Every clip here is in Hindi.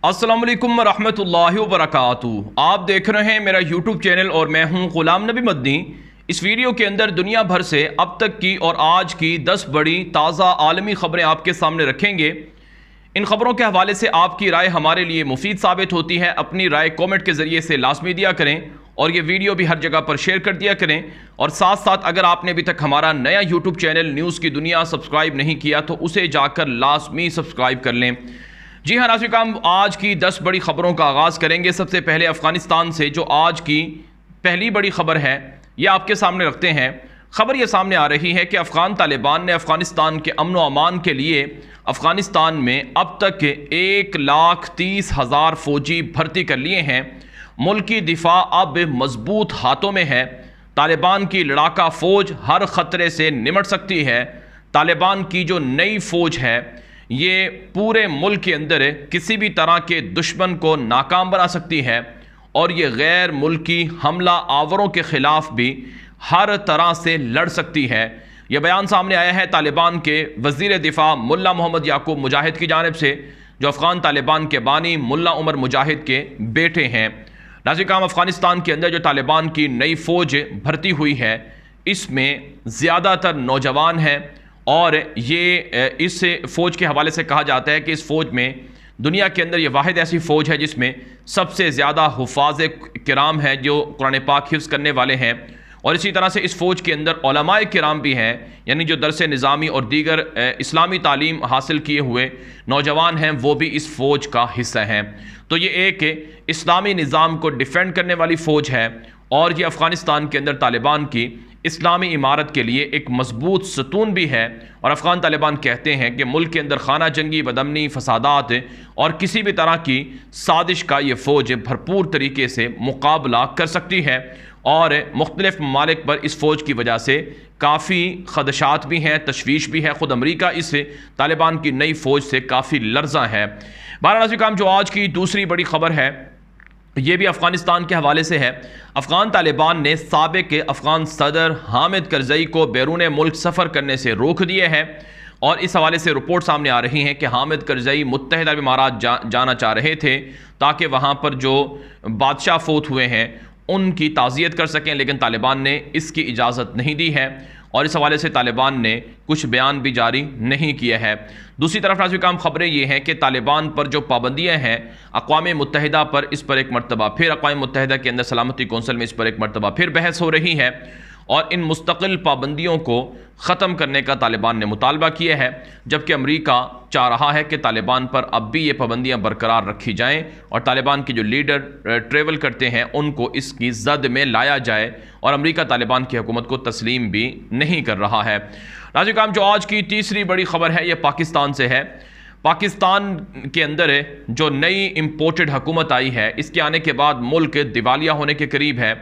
अस्सलाम वालेकुम रहमतुल्लाहि व बरकातुहू। आप देख रहे हैं मेरा यूट्यूब चैनल और मैं हूं गुलाम नबी मदनी। इस वीडियो के अंदर दुनिया भर से अब तक की और आज की 10 बड़ी ताज़ा आलमी ख़बरें आपके सामने रखेंगे। इन ख़बरों के हवाले से आपकी राय हमारे लिए मुफीद साबित होती है। अपनी राय कमेंट के ज़रिए से लाजमी दिया करें और ये वीडियो भी हर जगह पर शेयर कर दिया करें। और साथ साथ अगर आपने अभी तक हमारा नया यूट्यूब चैनल न्यूज़ की दुनिया सब्सक्राइब नहीं किया तो उसे जाकर लाजमी सब्सक्राइब कर लें। जी हाँ नाज़रीन, हम आज की 10 बड़ी ख़बरों का आगाज़ करेंगे। सबसे पहले अफ़गानिस्तान से, जो आज की पहली बड़ी ख़बर है, ये आपके सामने रखते हैं। ख़बर ये सामने आ रही है कि अफ़गान तालिबान ने अफ़गानिस्तान के अमन व अमान के लिए अफ़गानिस्तान में अब तक 1,30,000 फ़ौजी भर्ती कर लिए हैं। मुल्क की दिफा अब मजबूत हाथों में है। तालिबान की लड़ाका फ़ौज हर ख़तरे से निमट सकती है। तालिबान की जो नई फ़ौज है ये पूरे मुल्क के अंदर किसी भी तरह के दुश्मन को नाकाम बना सकती है और ये गैर मुल्की हमला आवरों के ख़िलाफ़ भी हर तरह से लड़ सकती है। यह बयान सामने आया है तालिबान के वज़ीर दिफा मुल्ला मोहम्मद याकूब मुजाहिद की जानिब से, जो अफ़गान तालिबान के बानी मुल्ला उमर मुजाहिद के बेटे हैं। नाज़रीन, अफ़गानिस्तान के अंदर जो तालिबान की नई फ़ौज भर्ती हुई है इसमें ज़्यादातर नौजवान हैं और ये इस फ़ौज के हवाले से कहा जाता है कि इस फ़ौज में दुनिया के अंदर ये वाहिद ऐसी फ़ौज है जिसमें सबसे ज़्यादा हुफ़ाज़ किराम है जो कुरान पाक हिफ्ज़ करने वाले हैं। और इसी तरह से इस फ़ौज के अंदर उलमाए किराम भी हैं, यानी जो दरस निज़ामी और दीगर इस्लामी तालीम हासिल किए हुए नौजवान हैं वो भी इस फ़ौज का हिस्सा हैं। तो ये एक इस्लामी निज़ाम को डिफेंड करने वाली फ़ौज है और ये अफ़गानिस्तान के अंदर तालिबान की इस्लामी इमारत के लिए एक मजबूत सतून भी है। और अफ़गान तालिबान कहते हैं कि मुल्क के अंदर खाना जंगी, बदअमनी, फसादात और किसी भी तरह की साजिश का ये फ़ौज भरपूर तरीके से मुकाबला कर सकती है। और मुख्तलिफ ममालिक पर इस फ़ौज की वजह से काफ़ी खदशात भी हैं, तशवीश भी है। ख़ुद अमरीका इस तालिबान की नई फ़ौज से काफ़ी लर्ज़ा है। बहरहाल जो आज की दूसरी बड़ी ख़बर है ये भी अफ़गानिस्तान के हवाले से है। अफ़गान तालिबान ने साबिक़ अफ़गान सदर हामिद करज़ई को बैरून मुल्क सफ़र करने से रोक दिए हैं और इस हवाले से रिपोर्ट सामने आ रही हैं कि हामिद करज़ई मुत्तहिदा अरब इमारात जाना चाह रहे थे ताकि वहाँ पर जो बादशाह फोत हुए हैं उनकी ताज़ियत कर सकें, लेकिन तालिबान ने इसकी इजाज़त नहीं दी है और इस हवाले से तालिबान ने कुछ बयान भी जारी नहीं किया है। दूसरी तरफ नाज़रीन, ख़बरें ये हैं कि तालिबान पर जो पाबंदियाँ हैं अक़वाम मुत्तहिदा पर, इस पर एक मरतबा फिर अक़वाम मुत्तहिदा के अंदर सलामती कौंसिल में इस पर एक मरतबा फिर बहस हो रही है और इन मुस्तकिल पाबंदियों को ख़त्म करने का तालिबान ने मुतालबा किया है, जबकि अमरीका चाह रहा है कि तालिबान पर अब भी ये पाबंदियाँ बरकरार रखी जाएँ और तालिबान के जो लीडर ट्रेवल करते हैं उनको इसकी जद में लाया जाए। और अमरीका तालिबान की हुकूमत को तस्लीम भी नहीं कर रहा है। नाज़रीन, जो आज की तीसरी बड़ी ख़बर है ये पाकिस्तान से है। पाकिस्तान के अंदर जो नई इम्पोर्टेड हुकूमत आई है इसके आने के बाद मुल्क दिवालिया होने के करीब है।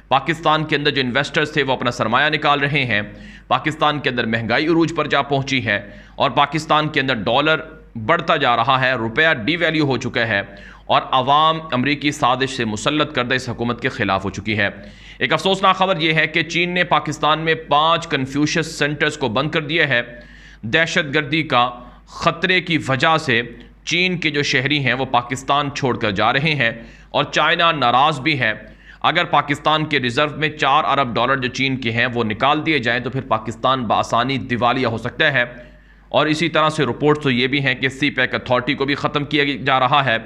पाकिस्तान के अंदर जो इन्वेस्टर्स थे वो अपना सरमाया निकाल रहे हैं। पाकिस्तान के अंदर महंगाई उरूज पर जा पहुंची है और पाकिस्तान के अंदर डॉलर बढ़ता जा रहा है, रुपया डीवैल्यू हो चुका है और अवाम अमरीकी साजिश से मुसल्लत करदा इस हुकूमत के ख़िलाफ़ हो चुकी है। एक अफसोसनाक खबर यह है कि चीन ने पाकिस्तान में 5 कन्फ्यूशियस सेंटर्स को बंद कर दिया है। दहशत गर्दी का ख़तरे की वजह से चीन के जो शहरी हैं वो पाकिस्तान छोड़कर जा रहे हैं और चाइना नाराज़ भी है। अगर पाकिस्तान के रिज़र्व में 4 अरब डॉलर जो चीन के हैं वो निकाल दिए जाएँ तो फिर पाकिस्तान बआसानी दिवालिया हो सकता है। और इसी तरह से रिपोर्ट तो ये भी हैं कि सी पैक अथॉरिटी को भी ख़त्म किया जा रहा है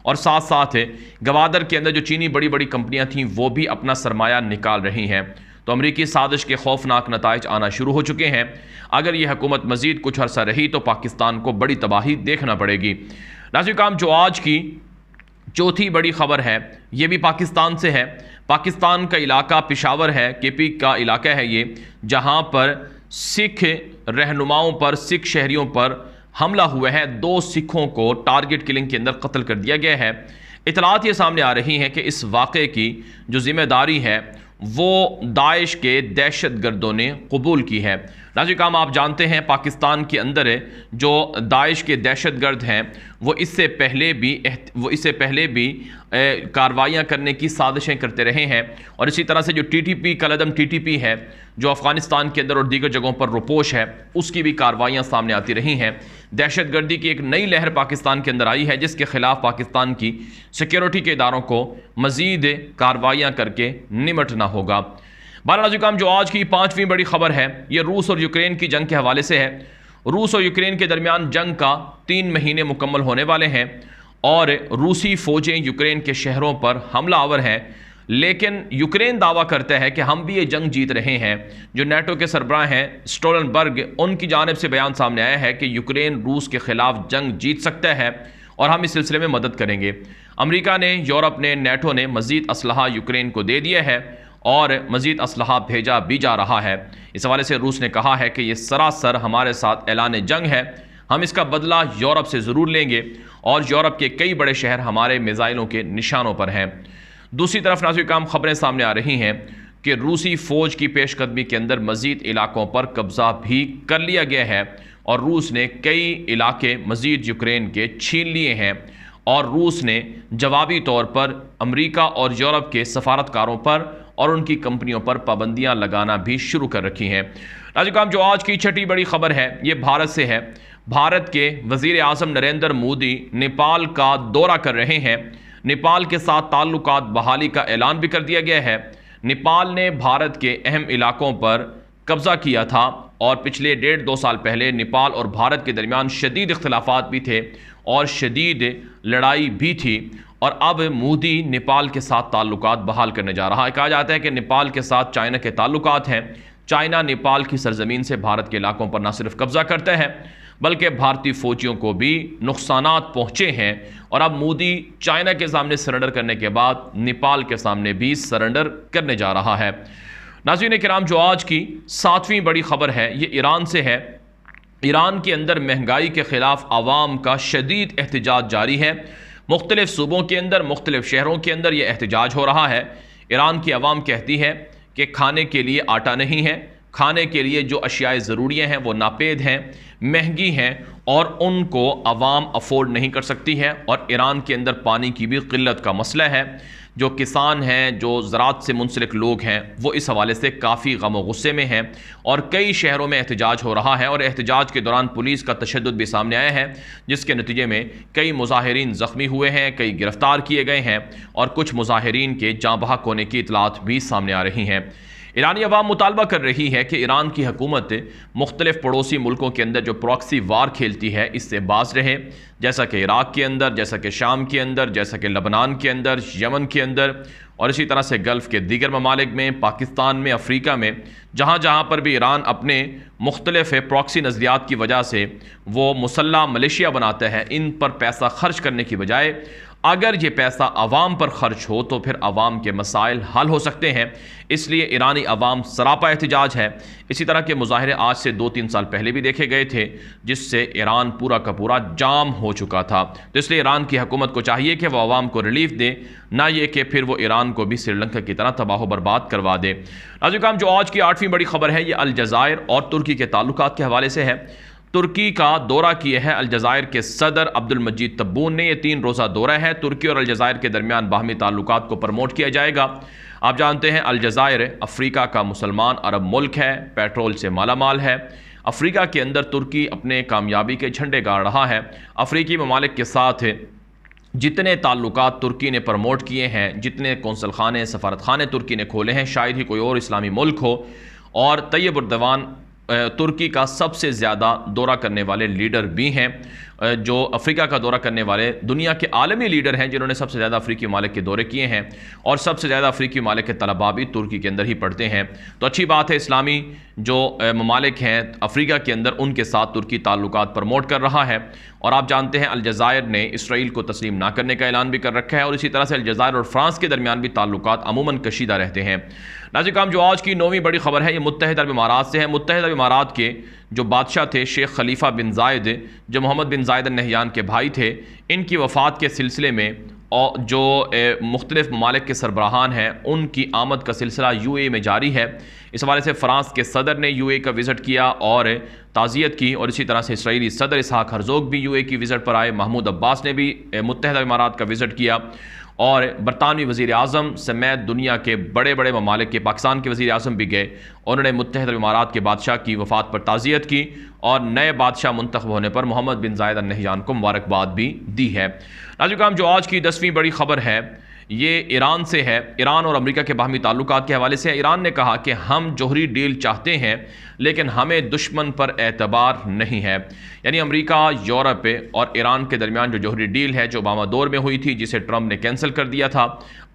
और साथ साथ गवादर के अंदर जो चीनी बड़ी बड़ी कंपनियां थीं वो भी अपना सरमाया निकाल रही हैं। तो अमरीकी साजिश के खौफनाक नताइज आना शुरू हो चुके हैं। अगर ये हुकूमत मज़ीद कुछ अर्सा रही तो पाकिस्तान को बड़ी तबाही देखना पड़ेगी। नाज़रीन, जो आज की चौथी बड़ी ख़बर है ये भी पाकिस्तान से है। पाकिस्तान का इलाका पेशावर है, केपी का इलाका है ये, जहाँ पर सिख रहनुमाओं पर, सिख शहरियों पर हमला हुआ है। 2 सिखों को टारगेट किलिंग के अंदर कत्ल कर दिया गया है। इतलात ये सामने आ रही हैं कि इस वाक़े की जो ज़िम्मेदारी है वो दाइश के दहशत गर्दों ने कबूल की है। नाज़रीन काम आप जानते हैं पाकिस्तान के अंदर जो दाइश के दहशतगर्द हैं वो इससे पहले भी कार्रवाइयाँ करने की साजिशें करते रहे हैं। और इसी तरह से जो TTP कलदम TTP है जो अफ़गानिस्तान के अंदर और दीगर जगहों पर रुपोश है, उसकी भी कार्रवाइयाँ सामने आती रही हैं। दहशतगर्दी की एक नई लहर पाकिस्तान के अंदर आई है जिसके ख़िलाफ़ पाकिस्तान की सिक्योरिटी के इदारों को मज़ीद कार्रवाइयाँ करके निमटना होगा। बारह जो आज की 5वीं बड़ी खबर है ये रूस और यूक्रेन की जंग के हवाले से है। रूस और यूक्रेन के दरमियान जंग का 3 महीने मुकम्मल होने वाले हैं और रूसी फ़ौजें यूक्रेन के शहरों पर हमला आवर हैं, लेकिन यूक्रेन दावा करता है कि हम भी ये जंग जीत रहे हैं। जो नेटो के सरबराह हैं स्टोलनबर्ग, उनकी जानिब से बयान सामने आया है कि यूक्रेन रूस के ख़िलाफ़ जंग जीत सकता है और हम इस सिलसिले में मदद करेंगे। अमेरिका ने, यूरोप ने, नेटो ने मज़ीद असलहा यूक्रेन को दे दिया है और मज़ीद असलहा भेजा भी जा रहा है। इस हवाले से रूस ने कहा है कि ये सरासर हमारे साथ ऐलान जंग है, हम इसका बदला यूरोप से ज़रूर लेंगे और यूरोप के कई बड़े शहर हमारे मिसाइलों के निशानों पर हैं। दूसरी तरफ नाज़रीन खबरें सामने आ रही हैं कि रूसी फ़ौज की पेशकदमी के अंदर मज़ीद इलाकों पर कब्ज़ा भी कर लिया गया है और रूस ने कई इलाके मज़ीद यूक्रेन के छीन लिए हैं और रूस ने जवाबी तौर पर अमेरिका और यूरोप के सफारतकारों पर और उनकी कंपनियों पर पाबंदियां लगाना भी शुरू कर रखी हैं। नाज़रीन जो आज की छठी बड़ी खबर है ये भारत से है। भारत के वज़ीर आज़म नरेंद्र मोदी नेपाल का दौरा कर रहे हैं। नेपाल के साथ ताल्लुकात बहाली का ऐलान भी कर दिया गया है। नेपाल ने भारत के अहम इलाकों पर कब्ज़ा किया था और पिछले 1.5-2 साल पहले नेपाल और भारत के दरमियान शदीद इख्तिलाफात भी थे और शदीद लड़ाई भी थी और अब मोदी नेपाल के साथ ताल्लुकात बहाल करने जा रहा है। कहा जाता है कि नेपाल के साथ चाइना के ताल्लुकात हैं। चाइना नेपाल की सरजमीन से भारत के इलाकों पर न सिर्फ कब्जा करता है बल्कि भारतीय फौजियों को भी नुकसानात पहुँचे हैं और अब मोदी चाइना के सामने सरेंडर करने के बाद नेपाल के सामने भी सरेंडर करने जा रहा है। नाज़रीन किराम जो आज की 7वीं बड़ी खबर है ये ईरान से है। ईरान के अंदर महंगाई के ख़िलाफ़ आवाम का शदीद एहतजाज जारी है। मुख्तलिफ सूबों के अंदर, मुख्तलिफ शहरों के अंदर यह एहतजाज हो रहा है। ईरान की आवाम कहती है कि खाने के लिए आटा नहीं है, खाने के लिए जो अशियाए ज़रूरियाँ हैं वो नापेद हैं, महंगी हैं और उनको आवाम अफोर्ड नहीं कर सकती है। और ईरान के अंदर पानी की भी क़िल्लत का मसला है। जो किसान हैं, जो ज़राअत से मुंसलिक लोग हैं, वो इस हवाले से काफ़ी गम और गुस्से में हैं और कई शहरों में एहतजाज हो रहा है और एहतजाज के दौरान पुलिस का तशद्दुद भी सामने आया है जिसके नतीजे में कई मुजाहिरीन ज़ख्मी हुए हैं, कई गिरफ्तार किए गए हैं और कुछ मुजाहिरीन के जाँ बहक होने की इतलात भी सामने आ रही हैं। ईरानी अवाम मुतालबा कर रही है कि ईरान की हुकूमत मुख्तलिफ पड़ोसी मुल्कों के अंदर जो प्रॉक्सी वार खेलती है इससे बाज रहे, जैसा कि इराक़ के अंदर, जैसा कि शाम के अंदर, जैसा कि लबनान के अंदर, यमन के अंदर और इसी तरह से गल्फ़ के दीगर ममालिक में, पाकिस्तान में, अफ्रीका में, जहाँ जहाँ पर भी ईरान अपने मुख्तलिफ प्रॉक्सी नज़रियात की वजह से वो मुसल्ला मलेशिया बनाता है, इन पर पैसा खर्च करने की बजाय अगर ये पैसा आवाम पर खर्च हो तो फिर आवाम के मसाइल हल हो सकते हैं। इसलिए ईरानी आवाम सरापा एहतजाज है। इसी तरह के मुजाहरे आज से 2-3 साल पहले भी देखे गए थे जिससे ईरान पूरा का पूरा जाम हो चुका था। तो इसलिए ईरान की हुकूमत को चाहिए कि वह आवाम को रिलीफ दे, ना ये कि फिर वो ईरान को भी श्रीलंका की तरह तबाह बर्बाद करवा दे। नाज़रीन जो आज की 8वीं बड़ी खबर है ये अलजायर और तुर्की के ताल्लुकात के हवाले से है। तुर्की का दौरा किया है अलजायर के सदर अब्दुल मजीद तब्बून ने। यह 3 रोज़ा दौरा है। तुर्की और अलजायर के दरमियान बाहमी ताल्लुकात को प्रमोट किया जाएगा। आप जानते हैं अलजायर अफ्रीका का मुसलमान अरब मुल्क है, पेट्रोल से मालामाल है। अफ्रीका के अंदर तुर्की अपने कामयाबी के झंडे गाड़ रहा है। अफ्रीकी ममालिक के साथ जितने ताल्लुकात तुर्की ने प्रमोट किए हैं, जितने कौंसल खाने, सफारत खाने तुर्की ने खोले हैं, शायद ही कोई और इस्लामी मुल्क हो। और तैयब उर्दवान तुर्की का सबसे ज़्यादा दौरा करने वाले लीडर भी हैं। जो अफ्रीका का दौरा करने वाले दुनिया के आलमी लीडर हैं जिन्होंने सबसे ज़्यादा अफ्रीकी ममालिक के दौरे किए हैं और सबसे ज़्यादा अफ्रीकी ममालिक के तलबा भी तुर्की के अंदर ही पढ़ते हैं। तो अच्छी बात है, इस्लामी जो ममालिक हैं अफ्रीका के अंदर उनके साथ तुर्की ताल्लुकात प्रमोट कर रहा है। और आप जानते हैं अलजायर ने इसराइल को तस्लीम ना करने का ऐलान भी कर रखा है और इसी तरह से अलजायर और फ्रांस के दरमियान भी ताल्लुकात अमूमन कशीदा रहते हैं। नाज़रीन काम जो आज की 9वीं बड़ी खबर है ये मुत्तहिदा अरब इमारात से है। मुत्तहिदा अरब इमारात के जो बादशाह थे शेख खलीफा बिन जायद, जो मोहम्मद बिन जायद अल नहयान के भाई थे, इनकी वफ़ात के सिलसिले में और जो मुख्तलिफ़ ममालिक के सरबराहान हैं उनकी आमद का सिलसिला UAE में जारी है। इस हवाले से फ़्रांस के सदर ने UAE का विज़िट किया और ताज़ियत की, और इसी तरह से इसराइली सदर इसहाक हरज़ोग भी UAE की विज़िट पर आए। महमूद अब्बास ने भी मुत्तहिदा इमारात का विज़िट किया और बरतानवी वज़ीर आज़म समेत दुनिया के बड़े बड़े ममालिक के, पाकिस्तान के वज़ीर आज़म भी गए। उन्होंने मुत्तहिदा इमारात के बादशाह की वफ़ात पर ताज़ियत की और नए बादशाह मुंतखब होने पर मोहम्मद बिन जायद अल नहयान को मुबारकबाद भी दी है। नाज़रीन जो आज की 10वीं बड़ी खबर है ये ईरान से है। ईरान और अमेरिका के बाहमी ताल्लुकात के हवाले से ईरान ने कहा कि हम जोहरी डील चाहते हैं लेकिन हमें दुश्मन पर एतबार नहीं है। यानी अमेरिका, यूरोप और ईरान के दरमियान जो जोहरी डील है जो ओबामा दौर में हुई थी, जिसे ट्रंप ने कैंसिल कर दिया था,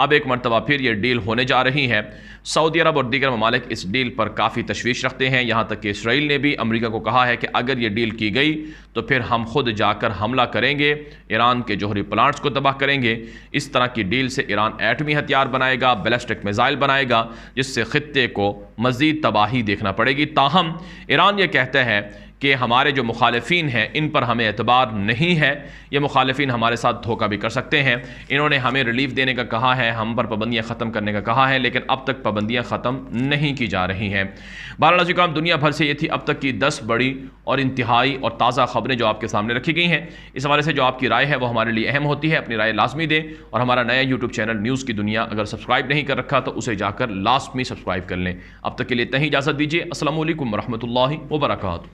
अब एक मरतबा फिर ये डील होने जा रही है। सऊदी अरब और दीगर ममालिक इस डील पर काफ़ी तशवीश रखते हैं। यहाँ तक कि इसराइल ने भी अमेरिका को कहा है कि अगर ये डील की गई तो फिर हम खुद जाकर हमला करेंगे, ईरान के जोहरी प्लांट्स को तबाह करेंगे। इस तरह की डील से ईरान एटमी हथियार बनाएगा, बैलिस्टिक मिसाइल बनाएगा, जिससे खित्ते को मज़ीद तबाही देखना पड़ेगी। ताहम ईरान ये कहता है कि हमारे जो मुखालिफिन हैं इन पर हमें एतबार नहीं है, ये मुखालिफिन हमारे साथ धोखा भी कर सकते हैं। इन्होंने हमें रिलीफ देने का कहा है, हम पर पाबंदियाँ ख़त्म करने का कहा है, लेकिन अब तक पाबंदियाँ ख़त्म नहीं की जा रही हैं। बहरहाल काम दुनिया भर से ये थी अब तक की 10 बड़ी और इंतहाई और ताज़ा खबरें जो आपके सामने रखी गई हैं। इस हवाले से जो आपकी राय है वो हमारे लिए अहम होती है। अपनी राय लाजमी दें और हमारा नया यूट्यूब चैनल न्यूज़ की दुनिया अगर सब्सक्राइब नहीं कर रखा तो उसे जाकर लास्ट में सब्सक्राइब कर लें। अब तक के लिए इतना ही इजाज़त दीजिए। अस्सलामु अलैकुम वरहमतुल्लाहि वबरकातुहू।